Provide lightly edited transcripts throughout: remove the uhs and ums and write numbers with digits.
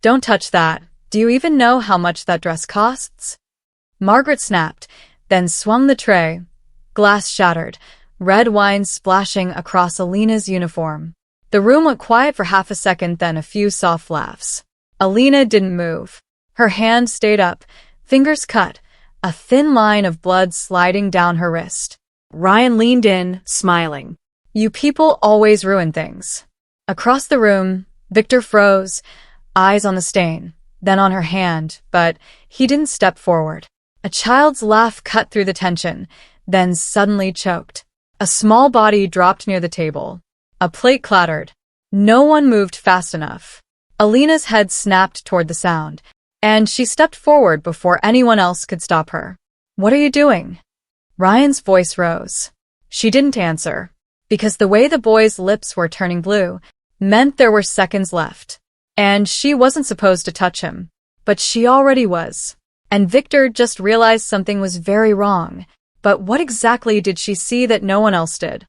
Don't touch that. Do you even know how much that dress costs? Margaret snapped, then swung the tray. Glass shattered, red wine splashing across Alina's uniform. The room went quiet for half a second, then a few soft laughs. Alina didn't move. Her hand stayed up, fingers cut, a thin line of blood sliding down her wrist. Ryan leaned in, smiling. You people always ruin things. Across the room, Victor froze, eyes on the stain, then on her hand, but he didn't step forward. A child's laugh cut through the tension, then suddenly choked. A small body dropped near the table. A plate clattered. No one moved fast enough. Alina's head snapped toward the sound, and she stepped forward before anyone else could stop her. What are you doing? Ryan's voice rose. She didn't answer, because the way the boy's lips were turning blue meant there were seconds left. And she wasn't supposed to touch him, but she already was. And Victor just realized something was very wrong. But what exactly did she see that no one else did?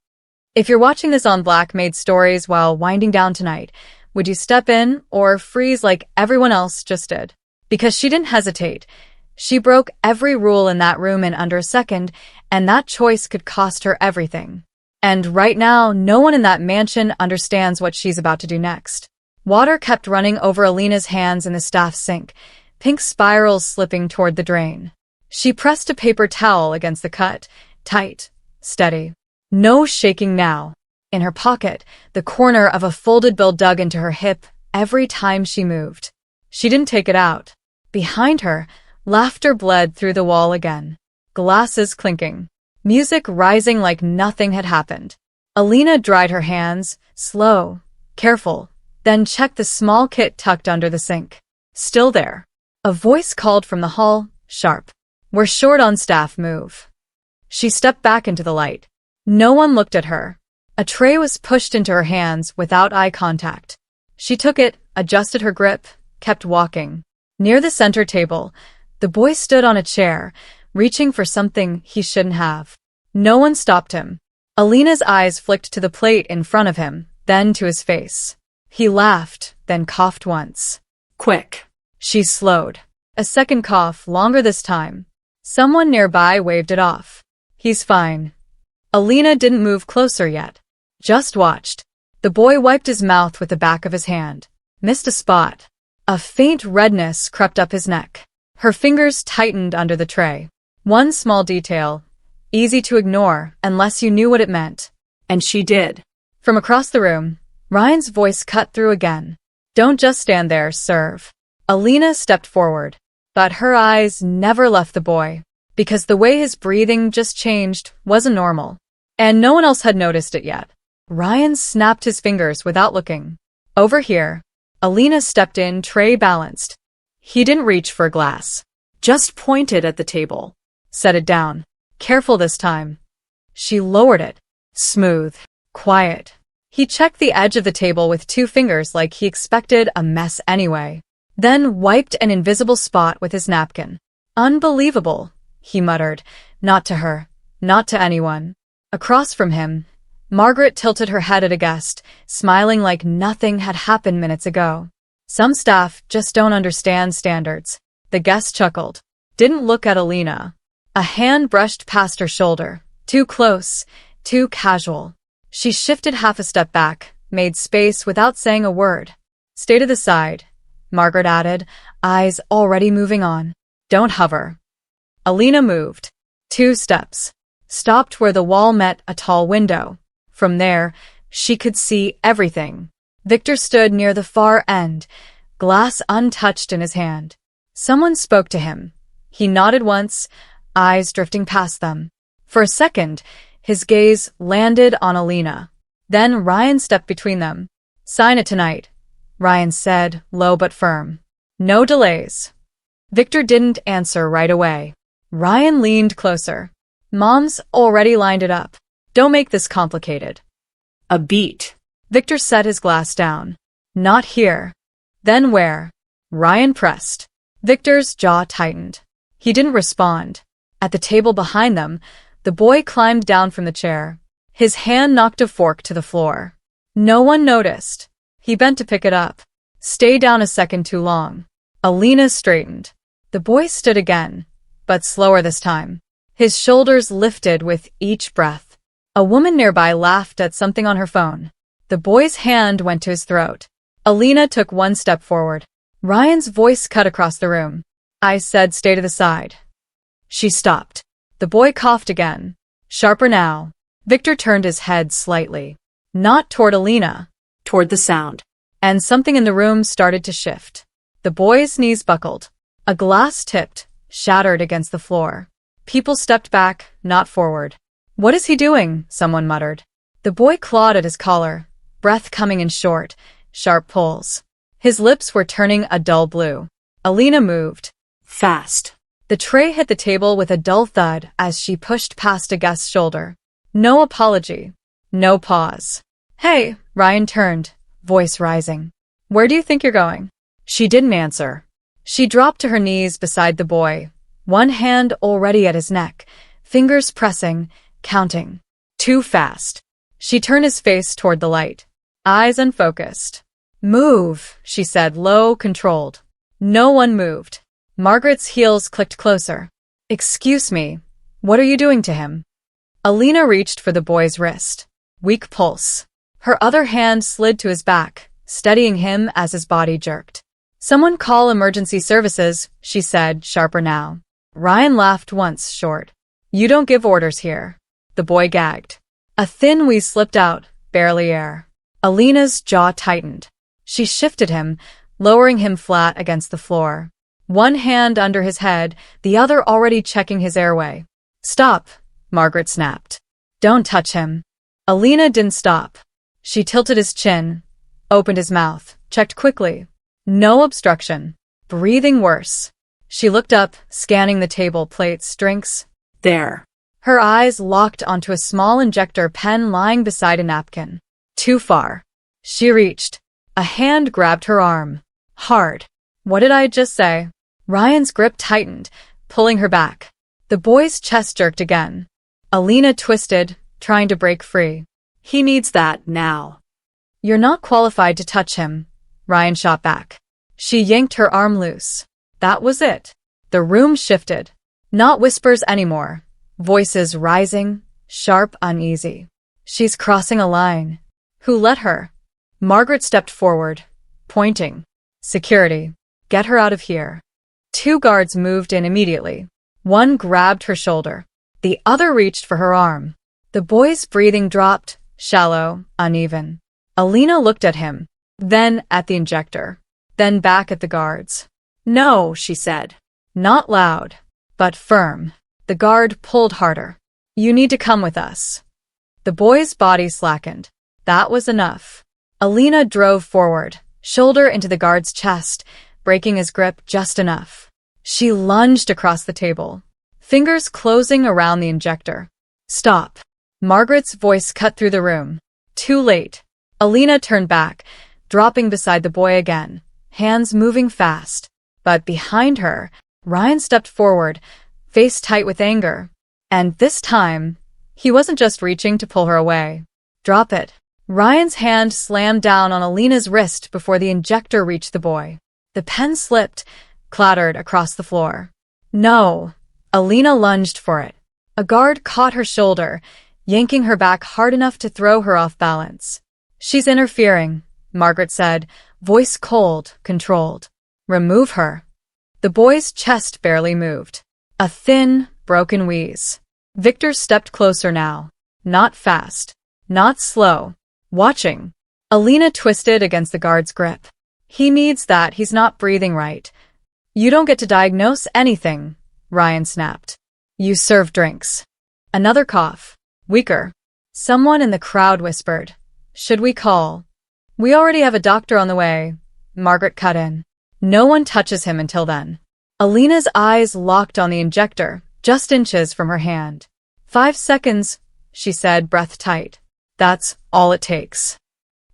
If you're watching this on Black Maid Stories while winding down tonight, would you step in or freeze like everyone else just did? Because she didn't hesitate. She broke every rule in that room in under a second, and that choice could cost her everything. And right now, no one in that mansion understands what she's about to do next. Water kept running over Alina's hands in the staff sink, pink spirals slipping toward the drain. She pressed a paper towel against the cut, tight, steady. No shaking now. In her pocket, the corner of a folded bill dug into her hip every time she moved. She didn't take it out. Behind her, laughter bled through the wall again. Glasses clinking. Music rising like nothing had happened. Alina dried her hands, slow, careful, then checked the small kit tucked under the sink. Still there. A voice called from the hall, sharp. We're short on staff, move. She stepped back into the light. No one looked at her. A tray was pushed into her hands without eye contact. She took it, adjusted her grip, kept walking. Near the center table, the boy stood on a chair, reaching for something he shouldn't have. No one stopped him. Alina's eyes flicked to the plate in front of him, then to his face. He laughed, then coughed once. Quick. She slowed. A second cough, longer this time. Someone nearby waved it off. He's fine. Alina didn't move closer yet. Just watched. The boy wiped his mouth with the back of his hand. Missed a spot. A faint redness crept up his neck. Her fingers tightened under the tray. One small detail. Easy to ignore unless you knew what it meant. And she did. From across the room, Ryan's voice cut through again. Don't just stand there, serve. Alina stepped forward, but her eyes never left the boy, because the way his breathing just changed wasn't normal. And no one else had noticed it yet. Ryan snapped his fingers without looking. Over here. Alina stepped in, tray balanced. He didn't reach for a glass. Just pointed at the table. Set it down. Careful this time. She lowered it. Smooth. Quiet. He checked the edge of the table with 2 fingers like he expected a mess anyway. Then wiped an invisible spot with his napkin. Unbelievable, he muttered. Not to her. Not to anyone. Across from him, Margaret tilted her head at a guest, smiling like nothing had happened minutes ago. Some staff just don't understand standards. The guest chuckled. Didn't look at Alina. A hand brushed past her shoulder. Too close, too casual. She shifted half a step back, made space without saying a word. Stay to the side, Margaret added, eyes already moving on. Don't hover. Alina moved. 2 steps. Stopped where the wall met a tall window. From there, she could see everything. Victor stood near the far end, glass untouched in his hand. Someone spoke to him. He nodded once, eyes drifting past them. For a second, his gaze landed on Alina. Then Ryan stepped between them. Sign it tonight, Ryan said, low but firm. No delays. Victor didn't answer right away. Ryan leaned closer. Mom's already lined it up. Don't make this complicated. A beat. Victor set his glass down. Not here. Then where? Ryan pressed. Victor's jaw tightened. He didn't respond. At the table behind them, the boy climbed down from the chair. His hand knocked a fork to the floor. No one noticed. He bent to pick it up. Stay down a second too long. Alina straightened. The boy stood again, but slower this time. His shoulders lifted with each breath. A woman nearby laughed at something on her phone. The boy's hand went to his throat. Alina took one step forward. Ryan's voice cut across the room. I said stay to the side. She stopped. The boy coughed again. Sharper now. Victor turned his head slightly. Not toward Alina. Toward the sound. And something in the room started to shift. The boy's knees buckled. A glass tipped, shattered against the floor. People stepped back, not forward. What is he doing? Someone muttered. The boy clawed at his collar, breath coming in short, sharp pulls. His lips were turning a dull blue. Alina moved. Fast. The tray hit the table with a dull thud as she pushed past a guest's shoulder. No apology. No pause. Hey, Ryan turned, voice rising. Where do you think you're going? She didn't answer. She dropped to her knees beside the boy, one hand already at his neck, fingers pressing, counting. Too fast. She turned his face toward the light, eyes unfocused. Move, she said, low, controlled. No one moved. Margaret's heels clicked closer. Excuse me, what are you doing to him? Alina reached for the boy's wrist. Weak pulse. Her other hand slid to his back, steadying him as his body jerked. Someone call emergency services, she said, sharper now. Ryan laughed once, short. You don't give orders here. The boy gagged. A thin wheeze slipped out, barely air. Alina's jaw tightened. She shifted him, lowering him flat against the floor. One hand under his head, the other already checking his airway. Stop, Margaret snapped. Don't touch him. Alina didn't stop. She tilted his chin, opened his mouth, checked quickly. No obstruction. Breathing worse. She looked up, scanning the table, plates, drinks. There. Her eyes locked onto a small injector pen lying beside a napkin. Too far. She reached. A hand grabbed her arm. Hard. What did I just say? Ryan's grip tightened, pulling her back. The boy's chest jerked again. Alina twisted, trying to break free. He needs that now. You're not qualified to touch him, Ryan shot back. She yanked her arm loose. That was it. The room shifted. Not whispers anymore. Voices rising, sharp, uneasy. She's crossing a line. Who let her? Margaret stepped forward, pointing. Security. Get her out of here. Two guards moved in immediately. One grabbed her shoulder. The other reached for her arm. The boy's breathing dropped, shallow, uneven. Alina looked at him, then at the injector, then back at the guards. No, she said. Not loud, but firm. The guard pulled harder. You need to come with us. The boy's body slackened. That was enough. Alina drove forward, shoulder into the guard's chest, breaking his grip just enough. She lunged across the table, fingers closing around the injector. Stop. Margaret's voice cut through the room. Too late. Alina turned back, dropping beside the boy again, hands moving fast. But behind her, Ryan stepped forward, face tight with anger. And this time, he wasn't just reaching to pull her away. Drop it. Ryan's hand slammed down on Alina's wrist before the injector reached the boy. The pen slipped, clattered across the floor. No. Alina lunged for it. A guard caught her shoulder, yanking her back hard enough to throw her off balance. She's interfering, Margaret said, voice cold, controlled. Remove her. The boy's chest barely moved. A thin, broken wheeze. Victor stepped closer now. Not fast. Not slow. Watching. Alina twisted against the guard's grip. He needs that, he's not breathing right. You don't get to diagnose anything, Ryan snapped. You serve drinks. Another cough. Weaker. Someone in the crowd whispered. Should we call? We already have a doctor on the way. Margaret cut in. No one touches him until then. Alina's eyes locked on the injector, just inches from her hand. 5 seconds, she said, breath tight. That's all it takes.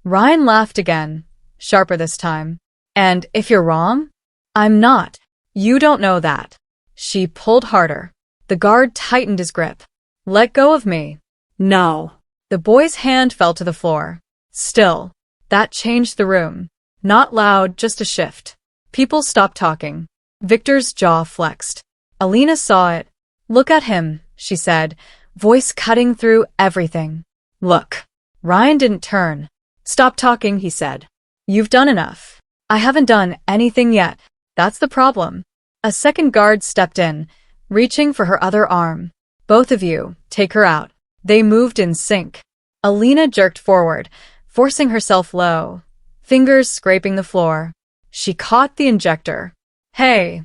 Ryan laughed again, sharper this time. And if you're wrong? I'm not. You don't know that. She pulled harder. The guard tightened his grip. Let go of me. No. The boy's hand fell to the floor. Still. That changed the room. Not loud, just a shift. People stopped talking. Victor's jaw flexed. Alina saw it. Look at him, she said, voice cutting through everything. Look. Ryan didn't turn. Stop talking, he said. You've done enough. I haven't done anything yet. That's the problem. A second guard stepped in, reaching for her other arm. Both of you, take her out. They moved in sync. Alina jerked forward, forcing herself low, fingers scraping the floor. She caught the injector. Hey!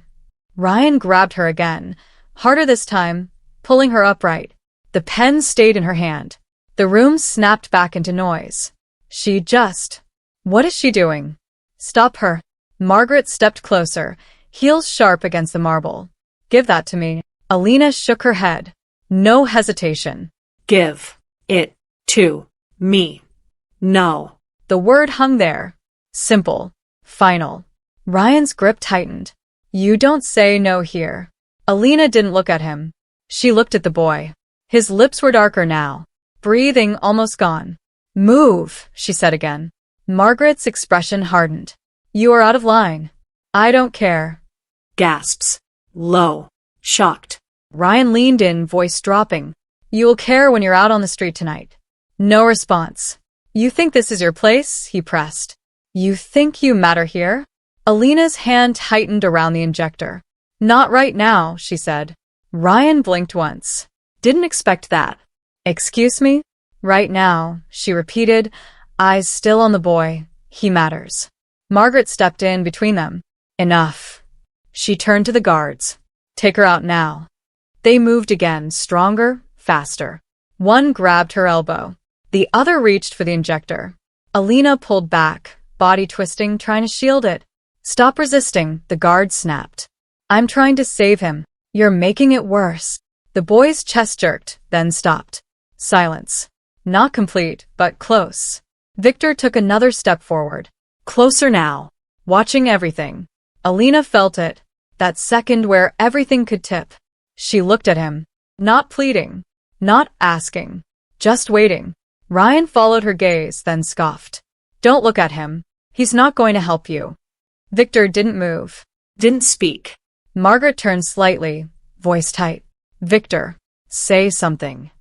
Ryan grabbed her again, harder this time, pulling her upright. The pen stayed in her hand. The room snapped back into noise. What is she doing? Stop her. Margaret stepped closer, heels sharp against the marble. Give that to me. Alina shook her head. No hesitation. Give it to me. No. The word hung there. Simple. Final. Ryan's grip tightened. You don't say no here. Alina didn't look at him. She looked at the boy. His lips were darker now. Breathing almost gone. Move, she said again. Margaret's expression hardened. You are out of line. I don't care. Gasps. Low. Shocked. Ryan leaned in, voice dropping. You'll care when you're out on the street tonight. No response. You think this is your place? He pressed. You think you matter here? Alina's hand tightened around the injector. Not right now, she said. Ryan blinked once. Didn't expect that. Excuse me? Right now, she repeated, eyes still on the boy. He matters. Margaret stepped in between them. Enough. She turned to the guards. Take her out now. They moved again, stronger, faster. One grabbed her elbow. The other reached for the injector. Alina pulled back, body twisting, trying to shield it. Stop resisting, the guard snapped. I'm trying to save him. You're making it worse. The boy's chest jerked, then stopped. Silence. Not complete, but close. Victor took another step forward. Closer now. Watching everything. Alina felt it. That second where everything could tip. She looked at him. Not pleading. Not asking. Just waiting. Ryan followed her gaze, then scoffed. Don't look at him. He's not going to help you. Victor didn't move. Didn't speak. Margaret turned slightly, voice tight. Victor, say something.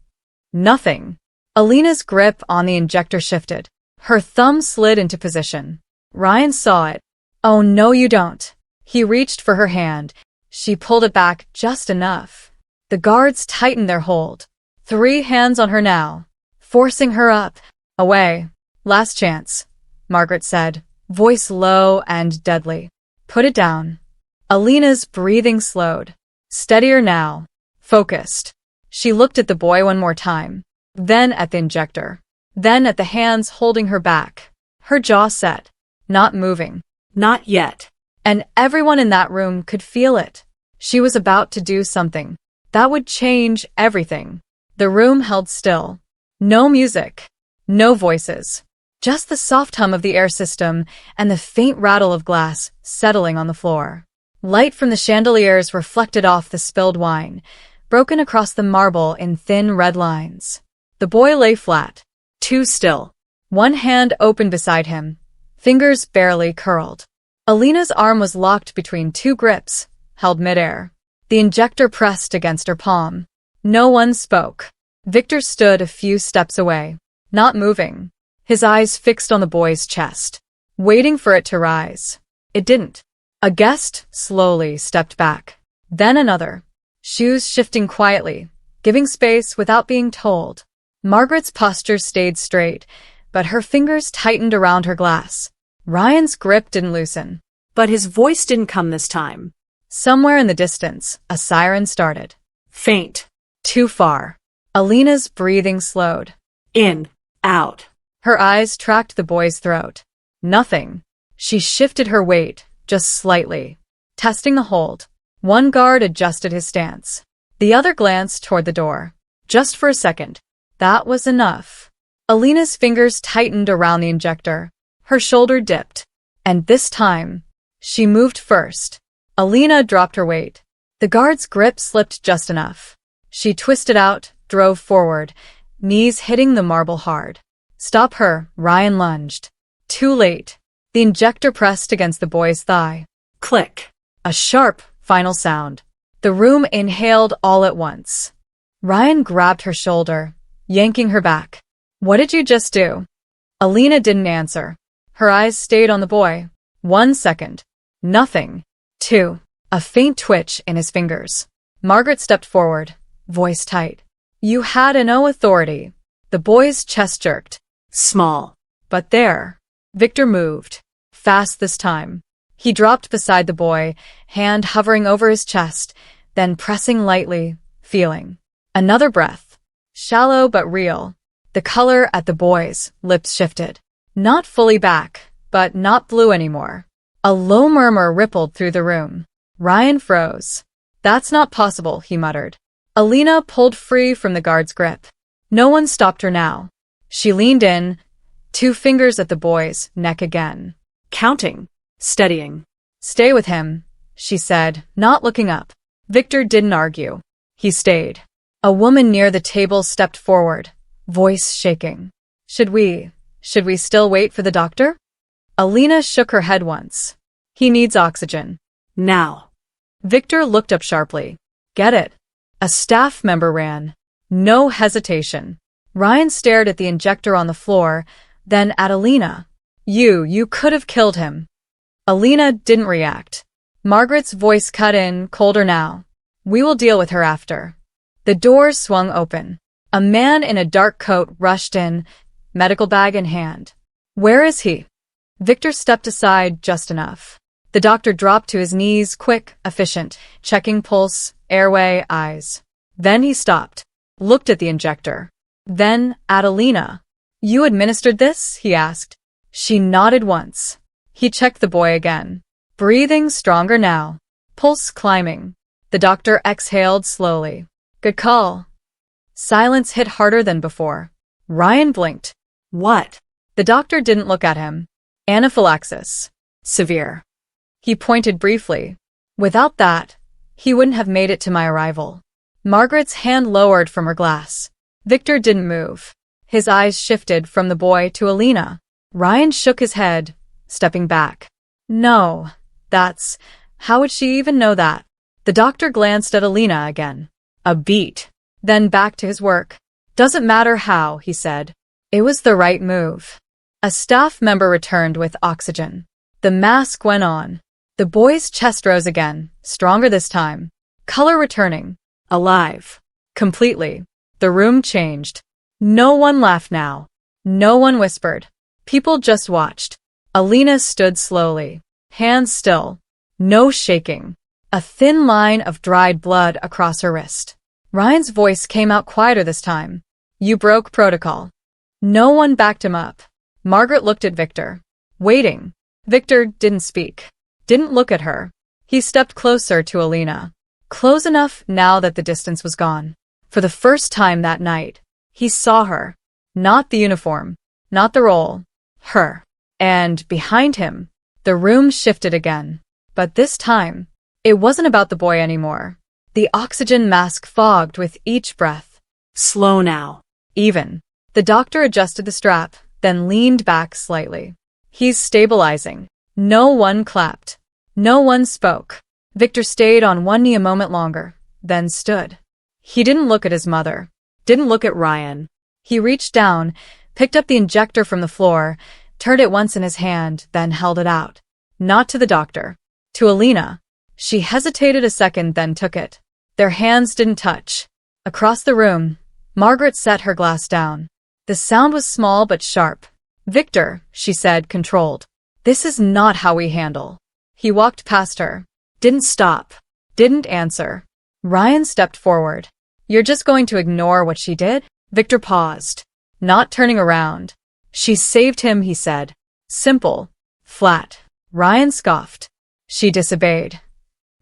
Nothing. Alina's grip on the injector shifted. Her thumb slid into position. Ryan saw it. Oh, no, you don't. He reached for her hand. She pulled it back just enough. The guards tightened their hold. 3 hands on her now, forcing her up. Away. Last chance, Margaret said, voice low and deadly. Put it down. Alina's breathing slowed. Steadier now. Focused. She looked at the boy one more time. Then at the injector. Then at the hands holding her back. Her jaw set. Not moving. Not yet. And everyone in that room could feel it. She was about to do something that would change everything. The room held still. No music. No voices. Just the soft hum of the air system and the faint rattle of glass settling on the floor. Light from the chandeliers reflected off the spilled wine, broken across the marble in thin red lines. The boy lay flat, too still. One hand open beside him, fingers barely curled. Alina's arm was locked between 2 grips, held midair. The injector pressed against her palm. No one spoke. Victor stood a few steps away, not moving, his eyes fixed on the boy's chest, waiting for it to rise. It didn't. A guest slowly stepped back. Then another. Shoes shifting quietly, giving space without being told. Margaret's posture stayed straight, but her fingers tightened around her glass. Ryan's grip didn't loosen. But his voice didn't come this time. Somewhere in the distance, a siren started. Faint. Too far. Alina's breathing slowed. In. Out. Her eyes tracked the boy's throat. Nothing. She shifted her weight, just slightly, testing the hold. One guard adjusted his stance. The other glanced toward the door. Just for a second. That was enough. Alina's fingers tightened around the injector. Her shoulder dipped. And this time, she moved first. Alina dropped her weight. The guard's grip slipped just enough. She twisted out, drove forward, knees hitting the marble hard. Stop her, Ryan lunged. Too late. The The injector pressed against the boy's thigh. Click. A sharp, final sound. The room inhaled all at once. Ryan grabbed her shoulder, yanking her back. What did you just do? Alina didn't answer. Her eyes stayed on the boy. 1 second. Nothing. 2. A faint twitch in his fingers. Margaret stepped forward, voice tight. You had no authority. The boy's chest jerked. Small. But there. Victor moved. Fast this time. He dropped beside the boy, hand hovering over his chest, then pressing lightly, feeling. Another breath. Shallow but real. The color at the boy's lips shifted. Not fully back, but not blue anymore. A low murmur rippled through the room. Ryan froze. That's not possible, he muttered. Alina pulled free from the guard's grip. No one stopped her now. She leaned in, 2 fingers at the boy's neck again. Counting. Steadying. Stay with him, she said, not looking up. Victor didn't argue. He stayed. A woman near the table stepped forward, voice shaking. Should we still wait for the doctor? Alina shook her head once. He needs oxygen. Now. Victor looked up sharply. Get it. A staff member ran. No hesitation. Ryan stared at the injector on the floor, then at Alina. You could have killed him. Alina didn't react. Margaret's voice cut in, colder now. We will deal with her after. The doors swung open. A man in a dark coat rushed in, medical bag in hand. Where is he? Victor stepped aside just enough. The doctor dropped to his knees, quick, efficient, checking pulse, airway, eyes. Then he stopped, looked at the injector. Then at Alina. You administered this? He asked. She nodded once. He checked the boy again. Breathing stronger now. Pulse climbing. The doctor exhaled slowly. Good call. Silence hit harder than before. Ryan blinked. What? The doctor didn't look at him. Anaphylaxis. Severe. He pointed briefly. Without that, he wouldn't have made it to my arrival. Margaret's hand lowered from her glass. Victor didn't move. His eyes shifted from the boy to Alina. Ryan shook his head, stepping back. No, how would she even know that? The doctor glanced at Alina again. A beat. Then back to his work. Doesn't matter how, he said. It was the right move. A staff member returned with oxygen. The mask went on. The boy's chest rose again, stronger this time. Color returning. Alive. Completely. The room changed. No one laughed now. No one whispered. People just watched. Alina stood slowly. Hands still. No shaking. A thin line of dried blood across her wrist. Ryan's voice came out quieter this time. You broke protocol. No one backed him up. Margaret looked at Victor. Waiting. Victor didn't speak. Didn't look at her. He stepped closer to Alina. Close enough now that the distance was gone. For the first time that night, he saw her. Not the uniform. Not the role. Her. And behind him, the room shifted again. But this time, it wasn't about the boy anymore. The oxygen mask fogged with each breath. Slow now. Even. The doctor adjusted the strap, then leaned back slightly. He's stabilizing. No one clapped. No one spoke. Victor stayed on one knee a moment longer, then stood. He didn't look at his mother. Didn't look at Ryan. He reached down, picked up the injector from the floor, turned it once in his hand, then held it out. Not to the doctor. To Alina. She hesitated a second, then took it. Their hands didn't touch. Across the room, Margaret set her glass down. The sound was small but sharp. Victor, she said, controlled. This is not how we handle. He walked past her. Didn't stop. Didn't answer. Ryan stepped forward. You're just going to ignore what she did? Victor paused. Not turning around. She saved him, he said. Simple. Flat. Ryan scoffed. She disobeyed.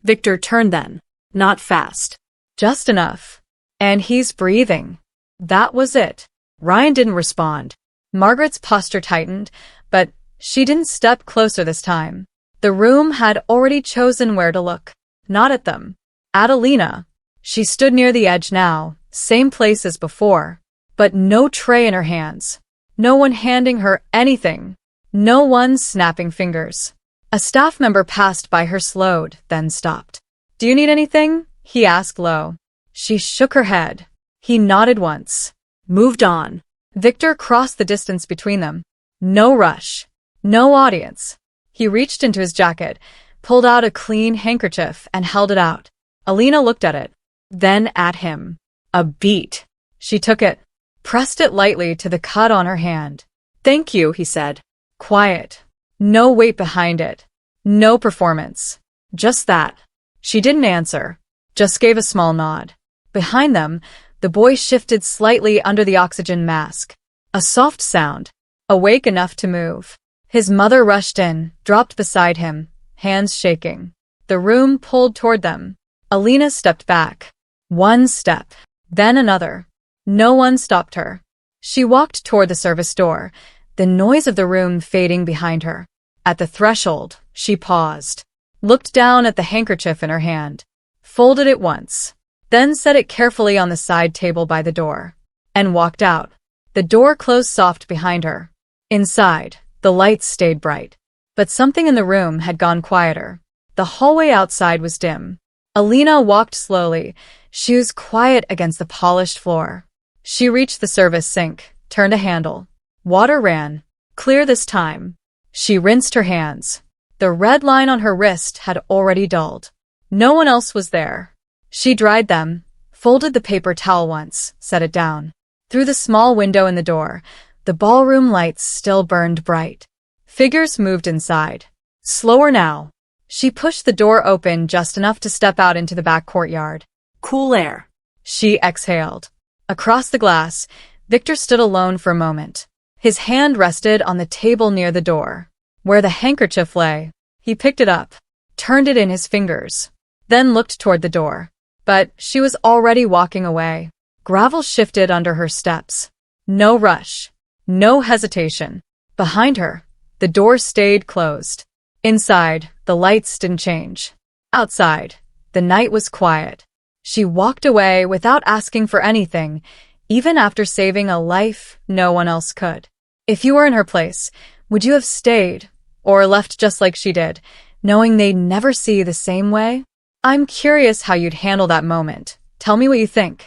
Victor turned then. Not fast. Just enough. And he's breathing. That was it. Ryan didn't respond. Margaret's posture tightened, but she didn't step closer this time. The room had already chosen where to look. Not at them. At Alina. She stood near the edge now, same place as before. But no tray in her hands. No one handing her anything. No one snapping fingers. A staff member passed by her, slowed, then stopped. "Do you need anything?" he asked low. She shook her head. He nodded once. Moved on. Victor crossed the distance between them. No rush. No audience. He reached into his jacket, pulled out a clean handkerchief, and held it out. Alina looked at it, then at him. A beat. She took it, pressed it lightly to the cut on her hand. "Thank you," he said. Quiet. No weight behind it. No performance. Just that. She didn't answer, just gave a small nod. Behind them, the boy shifted slightly under the oxygen mask. A soft sound. Awake enough to move. His mother rushed in, dropped beside him, hands shaking. The room pulled toward them. Alina stepped back. One step, then another. No one stopped her. She walked toward the service door, the noise of the room fading behind her. At the threshold, she paused, looked down at the handkerchief in her hand, folded it once, then set it carefully on the side table by the door, and walked out. The door closed soft behind her. Inside, the lights stayed bright, but something in the room had gone quieter. The hallway outside was dim. Alina walked slowly, shoes quiet against the polished floor. She reached the service sink, turned a handle. Water ran, clear this time. She rinsed her hands. The red line on her wrist had already dulled. No one else was there. She dried them, folded the paper towel once, set it down. Through the small window in the door, the ballroom lights still burned bright. Figures moved inside. Slower now. She pushed the door open just enough to step out into the back courtyard. Cool air. She exhaled. Across the glass, Victor stood alone for a moment. His hand rested on the table near the door, where the handkerchief lay. He picked it up, turned it in his fingers, then looked toward the door. But she was already walking away. Gravel shifted under her steps. No rush. No hesitation. Behind her, the door stayed closed. Inside, the lights didn't change. Outside, the night was quiet. She walked away without asking for anything, even after saving a life no one else could. If you were in her place, would you have stayed, or left just like she did, knowing they'd never see you the same way? I'm curious how you'd handle that moment. Tell me what you think.